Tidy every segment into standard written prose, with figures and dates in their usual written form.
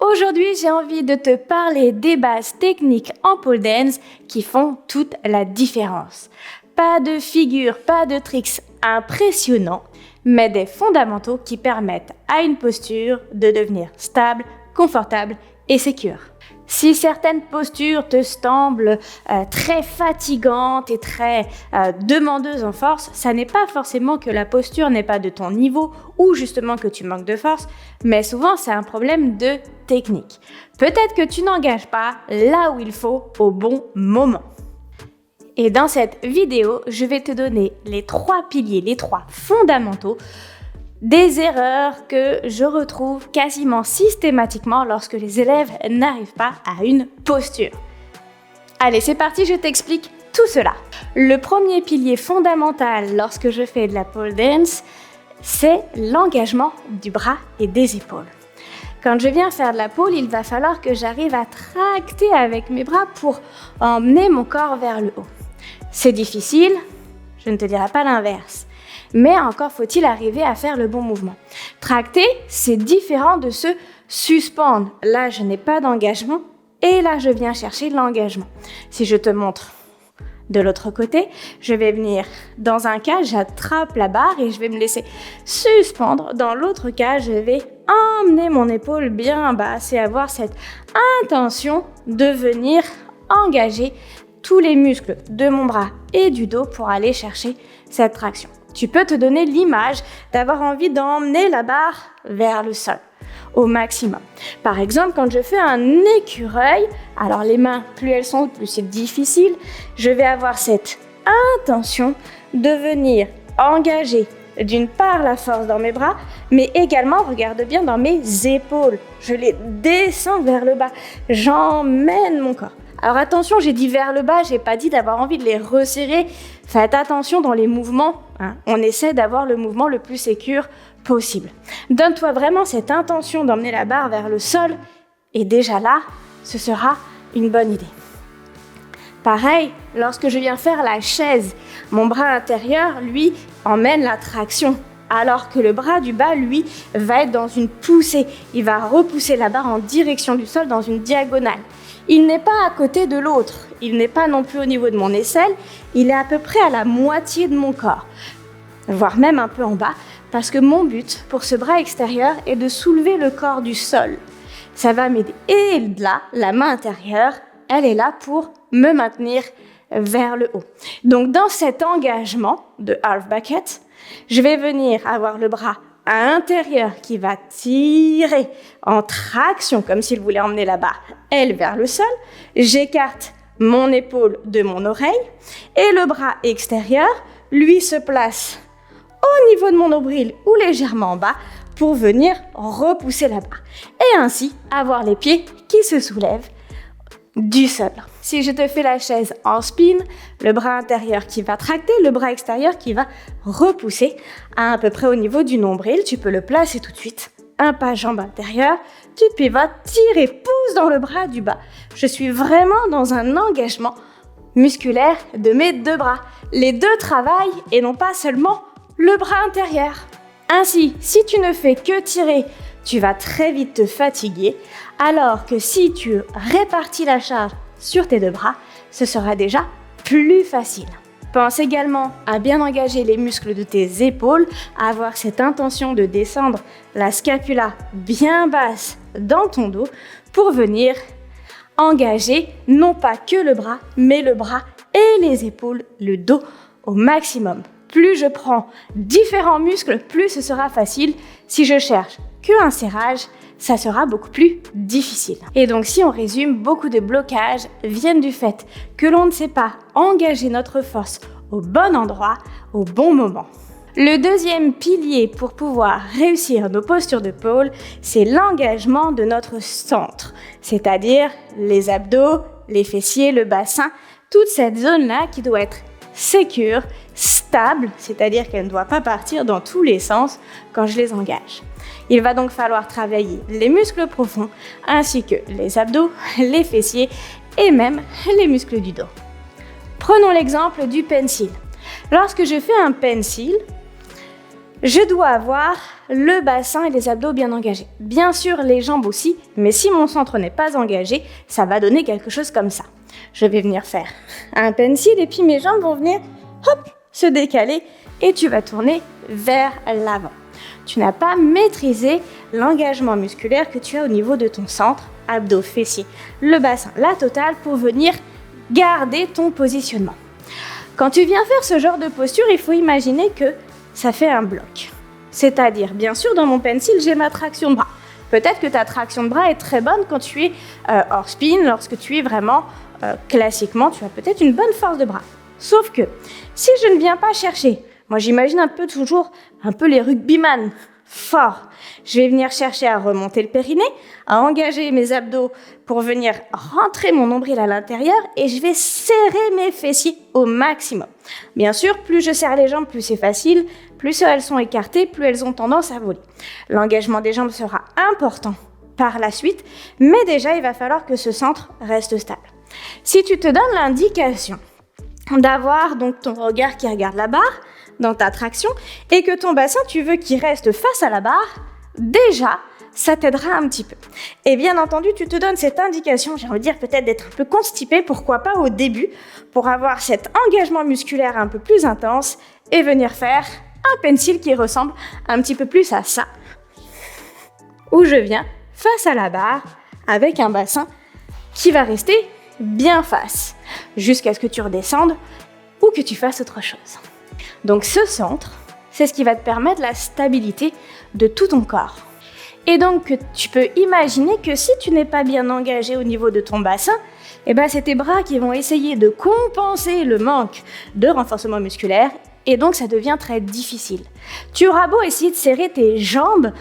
Aujourd'hui, j'ai envie de te parler des bases techniques en pole dance qui font toute la différence. Pas de figures, pas de tricks impressionnants, mais des fondamentaux qui permettent à une posture de devenir stable, confortable et sécure. Si certaines postures te semblent très fatigantes et très demandeuses en force, ça n'est pas forcément que la posture n'est pas de ton niveau ou justement que tu manques de force, mais souvent c'est un problème de technique. Peut-être que tu n'engages pas là où il faut au bon moment. Et dans cette vidéo, je vais te donner les 3 piliers, les 3 fondamentaux des erreurs que je retrouve quasiment systématiquement lorsque les élèves n'arrivent pas à une posture. Allez, c'est parti, je t'explique tout cela. Le premier pilier fondamental lorsque je fais de la pole dance, c'est l'engagement du bras et des épaules. Quand je viens faire de la pole, il va falloir que j'arrive à tracter avec mes bras pour emmener mon corps vers le haut. C'est difficile, je ne te dirai pas l'inverse. Mais encore faut-il arriver à faire le bon mouvement. Tracter, c'est différent de se suspendre. Là, je n'ai pas d'engagement et là, je viens chercher l'engagement. Si je te montre de l'autre côté, je vais venir dans un cas, j'attrape la barre et je vais me laisser suspendre. Dans l'autre cas, je vais emmener mon épaule bien basse et avoir cette intention de venir engager tous les muscles de mon bras et du dos pour aller chercher cette traction. Tu peux te donner l'image d'avoir envie d'emmener la barre vers le sol au maximum. Par exemple, quand je fais un écureuil, alors les mains, plus elles sont hautes, plus c'est difficile, je vais avoir cette intention de venir engager d'une part la force dans mes bras, mais également, regarde bien, dans mes épaules. Je les descends vers le bas, j'emmène mon corps. Alors attention, j'ai dit vers le bas, j'ai pas dit d'avoir envie de les resserrer. Faites attention dans les mouvements, on essaie d'avoir le mouvement le plus sécure possible. Donne-toi vraiment cette intention d'emmener la barre vers le sol et déjà là, ce sera une bonne idée. Pareil, lorsque je viens faire la chaise, mon bras intérieur, lui, emmène la traction. Alors que le bras du bas, lui, va être dans une poussée. Il va repousser la barre en direction du sol dans une diagonale. Il n'est pas à côté de l'autre, il n'est pas non plus au niveau de mon aisselle, il est à peu près à la moitié de mon corps, voire même un peu en bas, parce que mon but pour ce bras extérieur est de soulever le corps du sol. Ça va m'aider. Et là, la main intérieure, elle est là pour me maintenir vers le haut. Donc dans cet engagement de half bucket, je vais venir avoir le bras à l'intérieur qui va tirer en traction comme s'il voulait emmener la barre, elle, vers le sol. J'écarte mon épaule de mon oreille et le bras extérieur, lui, se place au niveau de mon nombril ou légèrement en bas pour venir repousser la barre. Et ainsi, avoir les pieds qui se soulèvent du sol. Si je te fais la chaise en spin, le bras intérieur qui va tracter, le bras extérieur qui va repousser à peu près au niveau du nombril. Tu peux le placer tout de suite. Un pas jambe intérieure, tu pivotes, tire et pousse dans le bras du bas. Je suis vraiment dans un engagement musculaire de mes deux bras. Les deux travaillent et non pas seulement le bras intérieur. Ainsi, si tu ne fais que tirer, tu vas très vite te fatiguer, alors que si tu répartis la charge sur tes deux bras, ce sera déjà plus facile. Pense également à bien engager les muscles de tes épaules, à avoir cette intention de descendre la scapula bien basse dans ton dos pour venir engager non pas que le bras, mais le bras et les épaules, le dos au maximum. Plus je prends différents muscles, plus ce sera facile. Si je cherche qu'un serrage, ça sera beaucoup plus difficile. Et donc si on résume, beaucoup de blocages viennent du fait que l'on ne sait pas engager notre force au bon endroit, au bon moment. Le deuxième pilier pour pouvoir réussir nos postures de pole, c'est l'engagement de notre centre, c'est-à-dire les abdos, les fessiers, le bassin, toute cette zone-là qui doit être sécure, stable, c'est-à-dire qu'elle ne doit pas partir dans tous les sens quand je les engage. Il va donc falloir travailler les muscles profonds ainsi que les abdos, les fessiers et même les muscles du dos. Prenons l'exemple du pencil. Lorsque je fais un pencil, Je dois avoir le bassin et les abdos bien engagés. Bien sûr, les jambes aussi, mais si mon centre n'est pas engagé, ça va donner quelque chose comme ça. Je vais venir faire un pencil et puis mes jambes vont venir, hop, se décaler et tu vas tourner vers l'avant. Tu n'as pas maîtrisé l'engagement musculaire que tu as au niveau de ton centre, abdos, fessiers, le bassin, la totale pour venir garder ton positionnement. Quand tu viens faire ce genre de posture, il faut imaginer que ça fait un bloc. C'est-à-dire, bien sûr, dans mon pencil, j'ai ma traction de bras. Peut-être que ta traction de bras est très bonne quand tu es hors spin, lorsque tu es vraiment classiquement, tu as peut-être une bonne force de bras. Sauf que, si je ne viens pas chercher, moi j'imagine toujours un peu les rugbyman, fort. Je vais venir chercher à remonter le périnée, à engager mes abdos pour venir rentrer mon nombril à l'intérieur et je vais serrer mes fessiers au maximum. Bien sûr, plus je serre les jambes, plus c'est facile, plus elles sont écartées, plus elles ont tendance à voler. L'engagement des jambes sera important par la suite, mais déjà il va falloir que ce centre reste stable. Si tu te donnes l'indication d'avoir donc ton regard qui regarde la barre dans ta traction et que ton bassin tu veux qu'il reste face à la barre, déjà ça t'aidera un petit peu. Et bien entendu, tu te donnes cette indication, j'ai envie de dire peut-être d'être un peu constipé, pourquoi pas au début, pour avoir cet engagement musculaire un peu plus intense et venir faire un pencil qui ressemble un petit peu plus à ça, où je viens face à la barre avec un bassin qui va rester bien face, jusqu'à ce que tu redescendes ou que tu fasses autre chose. Donc ce centre, c'est ce qui va te permettre la stabilité de tout ton corps. Et donc tu peux imaginer que si tu n'es pas bien engagé au niveau de ton bassin, c'est tes bras qui vont essayer de compenser le manque de renforcement musculaire et donc ça devient très difficile. Tu auras beau essayer de serrer tes jambes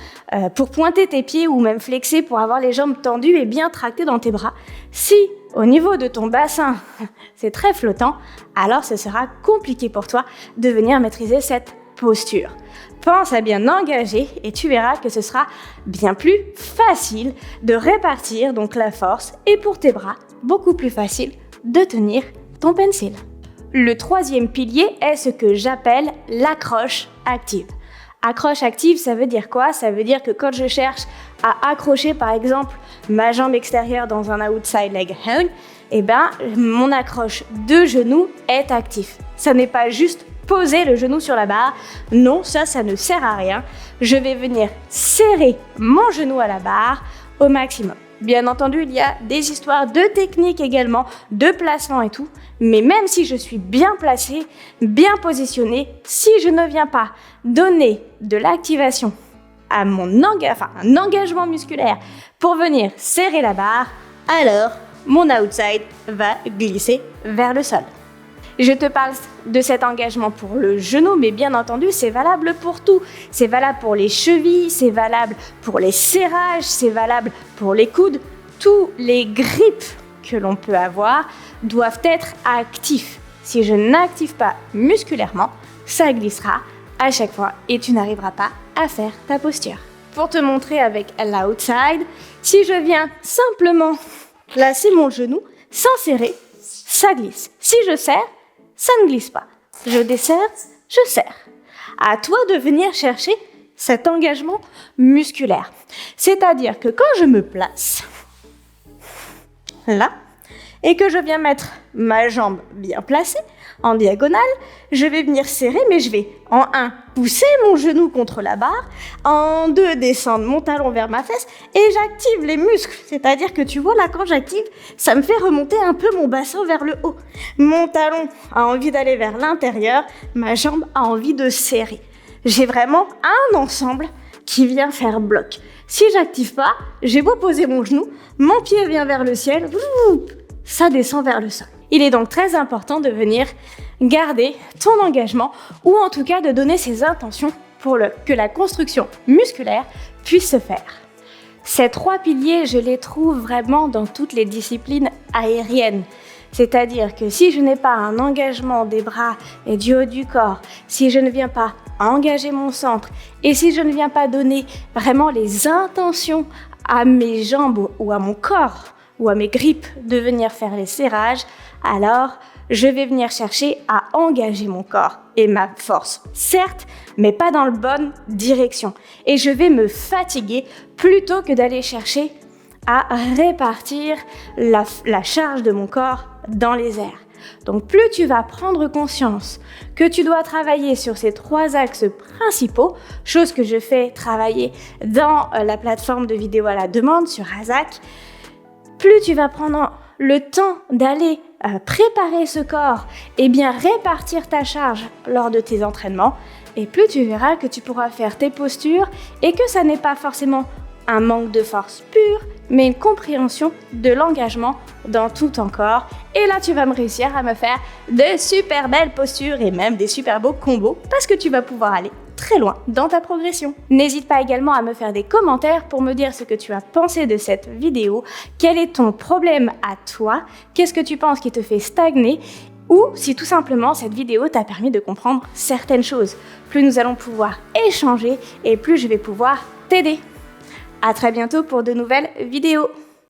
pour pointer tes pieds ou même flexer pour avoir les jambes tendues et bien tractées dans tes bras. Si au niveau de ton bassin, c'est très flottant, alors ce sera compliqué pour toi de venir maîtriser cette posture. Pense à bien engager et tu verras que ce sera bien plus facile de répartir donc la force et pour tes bras, beaucoup plus facile de tenir ton pencil. Le troisième pilier est ce que j'appelle l'accroche active. Accroche active, ça veut dire quoi? Ça veut dire que quand je cherche à accrocher par exemple ma jambe extérieure dans un outside leg hang, mon accroche de genou est actif. Ça n'est pas juste poser le genou sur la barre. Non, ça ne sert à rien. Je vais venir serrer mon genou à la barre au maximum. Bien entendu, il y a des histoires de technique également, de placement et tout. Mais même si je suis bien placée, bien positionnée, si je ne viens pas donner de l'activation à un engagement musculaire pour venir serrer la barre, alors mon outside va glisser vers le sol. Je te parle de cet engagement pour le genou, mais bien entendu, c'est valable pour tout. C'est valable pour les chevilles, c'est valable pour les serrages, c'est valable pour les coudes. Tous les grips que l'on peut avoir doivent être actifs. Si je n'active pas musculairement, ça glissera à chaque fois et tu n'arriveras pas à faire ta posture. Pour te montrer avec l'outside, si je viens simplement placer mon genou sans serrer, ça glisse. Si je serre, ça ne glisse pas. Je desserre, je serre. À toi de venir chercher cet engagement musculaire. C'est-à-dire que quand je me place là et que je viens mettre ma jambe bien placée en diagonale, je vais venir serrer, mais je vais en 1 pousser mon genou contre la barre, en 2 descendre mon talon vers ma fesse et j'active les muscles. C'est-à-dire que tu vois là, quand j'active, ça me fait remonter un peu mon bassin vers le haut. Mon talon a envie d'aller vers l'intérieur, ma jambe a envie de serrer. J'ai vraiment un ensemble qui vient faire bloc. Si j'active pas, j'ai beau poser mon genou, mon pied vient vers le ciel, ça descend vers le sol. Il est donc très important de venir garder ton engagement ou en tout cas de donner ses intentions pour que la construction musculaire puisse se faire. Ces 3 piliers, je les trouve vraiment dans toutes les disciplines aériennes. C'est-à-dire que si je n'ai pas un engagement des bras et du haut du corps, si je ne viens pas engager mon centre et si je ne viens pas donner vraiment les intentions à mes jambes ou à mon corps ou à mes grips de venir faire les serrages, alors je vais venir chercher à engager mon corps et ma force, certes, mais pas dans la bonne direction. Et je vais me fatiguer plutôt que d'aller chercher à répartir la charge de mon corps dans les airs. Donc plus tu vas prendre conscience que tu dois travailler sur ces 3 axes principaux, chose que je fais travailler dans la plateforme de vidéo à la demande sur Azak, plus tu vas prendre le temps d'aller préparer ce corps et bien répartir ta charge lors de tes entraînements, et plus tu verras que tu pourras faire tes postures et que ça n'est pas forcément un manque de force pure, mais une compréhension de l'engagement dans tout ton corps. Et là, tu vas me réussir à me faire de super belles postures et même des super beaux combos parce que tu vas pouvoir aller très loin dans ta progression. N'hésite pas également à me faire des commentaires pour me dire ce que tu as pensé de cette vidéo, quel est ton problème à toi, qu'est-ce que tu penses qui te fait stagner, ou si tout simplement cette vidéo t'a permis de comprendre certaines choses. Plus nous allons pouvoir échanger et plus je vais pouvoir t'aider. À très bientôt pour de nouvelles vidéos.